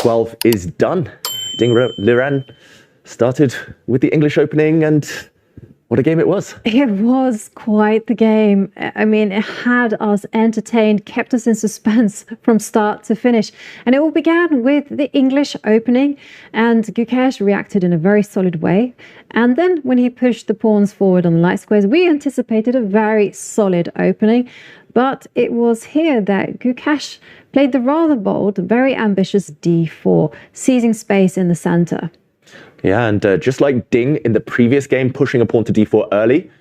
12 is done. Liren started with the English opening, and what a game it was. It was quite the game. I mean, it had us entertained, kept us in suspense from start to finish. And it all began with the English opening, and Gukesh reacted in a very solid way. And then when he pushed the pawns forward on the light squares, we anticipated a very solid opening. But it was here that Gukesh played the rather bold, very ambitious d4, seizing space in the center. Yeah, and just like Ding in the previous game, pushing a pawn to d4 early,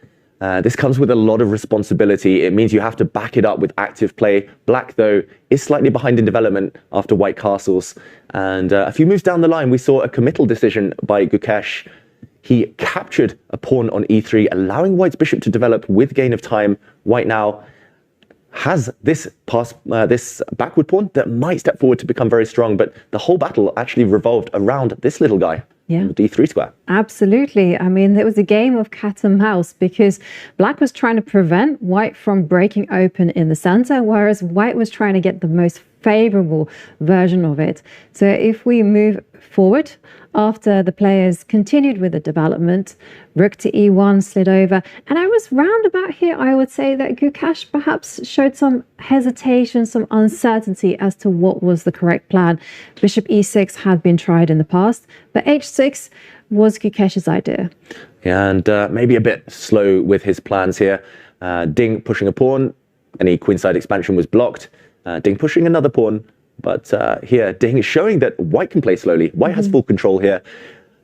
this comes with a lot of responsibility. It means you have to back it up with active play. Black, though, is slightly behind in development after white castles. And a few moves down the line, we saw a committal decision by Gukesh. He captured a pawn on e3, allowing white's bishop to develop with gain of time. White now has this backward pawn that might step forward to become very strong, but the whole battle actually revolved around this little guy. Yeah. The d3 square. Absolutely. I mean, it was a game of cat and mouse because black was trying to prevent white from breaking open in the center, whereas white was trying to get the most favorable version of it. So if we move forward, after the players continued with the development, rook to e1 slid over, and I was roundabout here. I would say that Gukesh perhaps showed some hesitation, some uncertainty as to what was the correct plan. Bishop e6 had been tried in the past, but h6 was Gukesh's idea. Yeah, and maybe a bit slow with his plans here. Ding pushing a pawn, any queenside expansion was blocked. Ding pushing another pawn. But here, Ding is showing that white can play slowly. White has full control here.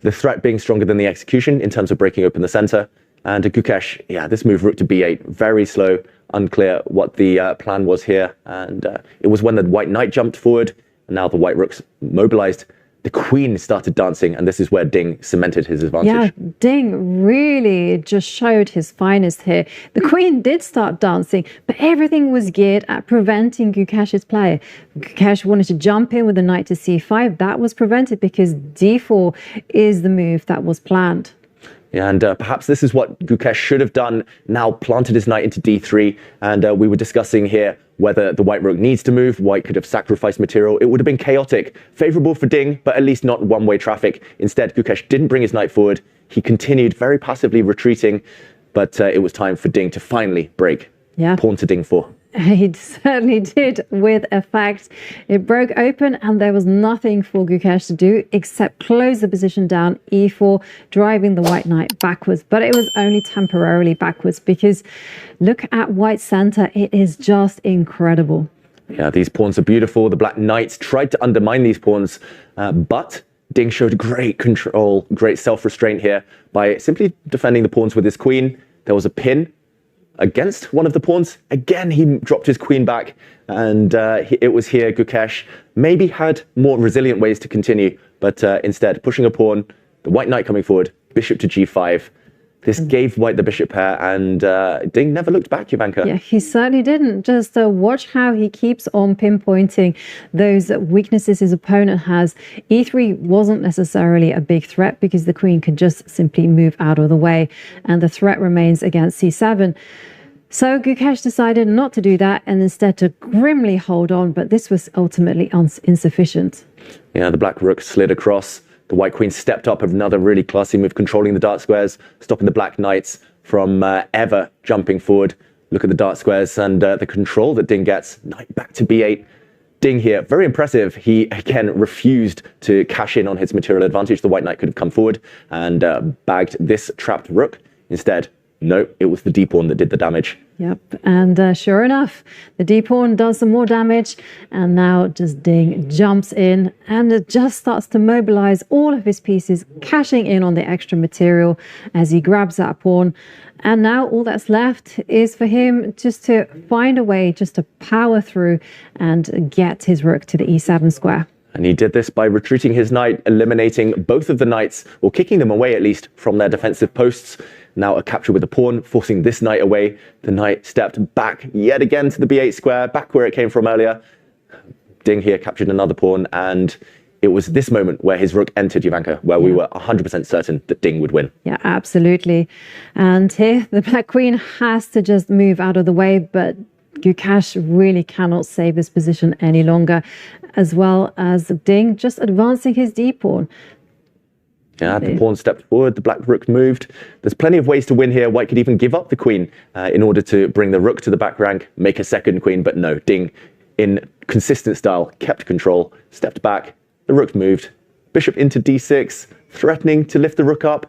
The threat being stronger than the execution in terms of breaking open the center. And Gukesh, yeah, this move, rook to b8, very slow, unclear what the plan was here. And it was when the white knight jumped forward, and now the white rook's mobilized. The queen started dancing, and this is where Ding cemented his advantage. Yeah, Ding really just showed his finest here. The queen did start dancing, but everything was geared at preventing Gukesh's play. Gukesh wanted to jump in with the knight to c5. That was prevented because d4 is the move that was planned. Yeah, and perhaps this is what Gukesh should have done, now planted his knight into d3. And we were discussing here whether the white rook needs to move. White could have sacrificed material. It would have been chaotic. Favorable for Ding, but at least not one-way traffic. Instead, Gukesh didn't bring his knight forward. He continued very passively retreating, but it was time for Ding to finally break. Yeah. Pawn to d4. He certainly did, with effect. It broke open and there was nothing for Gukesh to do except close the position down, e4, driving the white knight backwards. But it was only temporarily backwards because look at white's center. It is just incredible. Yeah, these pawns are beautiful. The black knights tried to undermine these pawns, but Ding showed great control, great self-restraint here by simply defending the pawns with his queen. There was a pin against one of the pawns. Again, he dropped his queen back, and it was here Gukesh maybe had more resilient ways to continue, but instead pushing a pawn, the white knight coming forward, bishop to g5. This gave white the bishop pair, and Ding never looked back, Jovanka. Yeah, he certainly didn't. Just watch how he keeps on pinpointing those weaknesses his opponent has. e3 wasn't necessarily a big threat because the queen could just simply move out of the way, and the threat remains against c7. So Gukesh decided not to do that and instead to grimly hold on, but this was ultimately insufficient. Yeah, the black rook slid across. The white queen stepped up with another really classy move, controlling the dark squares, stopping the black knights from ever jumping forward. Look at the dark squares and the control that Ding gets. Knight back to b8. Ding here, very impressive. He, again, refused to cash in on his material advantage. The white knight could have come forward and bagged this trapped rook. Instead, no, it was the d-pawn that did the damage. Yep, and sure enough, the d-pawn does some more damage, and now just Ding jumps in and it just starts to mobilize all of his pieces, cashing in on the extra material as he grabs that pawn. And now all that's left is for him just to find a way just to power through and get his rook to the e7 square. And he did this by retreating his knight, eliminating both of the knights, or kicking them away at least from their defensive posts. Now a capture with the pawn, forcing this knight away. The knight stepped back yet again to the b8 square, back where it came from earlier. Ding here captured another pawn, and it was this moment where his rook entered, Jovanka, where we were 100% certain that Ding would win. Yeah, absolutely. And here the black queen has to just move out of the way, but Gukesh really cannot save this position any longer, as well as Ding just advancing his d-pawn. Yeah, the pawn stepped forward, the black rook moved. There's plenty of ways to win here. White could even give up the queen in order to bring the rook to the back rank, make a second queen, but no, Ding, in consistent style, kept control, stepped back, the rook moved, bishop into d6, threatening to lift the rook up,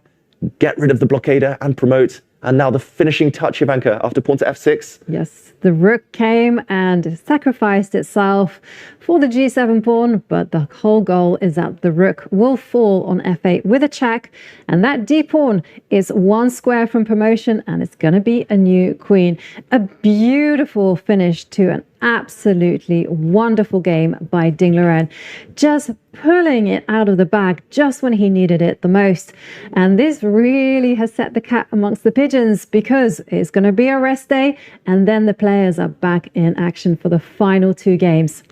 get rid of the blockader and promote. And now the finishing touch, Ivanka, after pawn to f6. Yes, the rook came and sacrificed itself for the g7 pawn, but the whole goal is that the rook will fall on f8 with a check, and that d pawn is one square from promotion, and it's going to be a new queen. A beautiful finish to an absolutely wonderful game by Ding Liren, just pulling it out of the bag just when he needed it the most. And this really has set the cat amongst the pigeons, because it's going to be a rest day, and then the players are back in action for the final two games.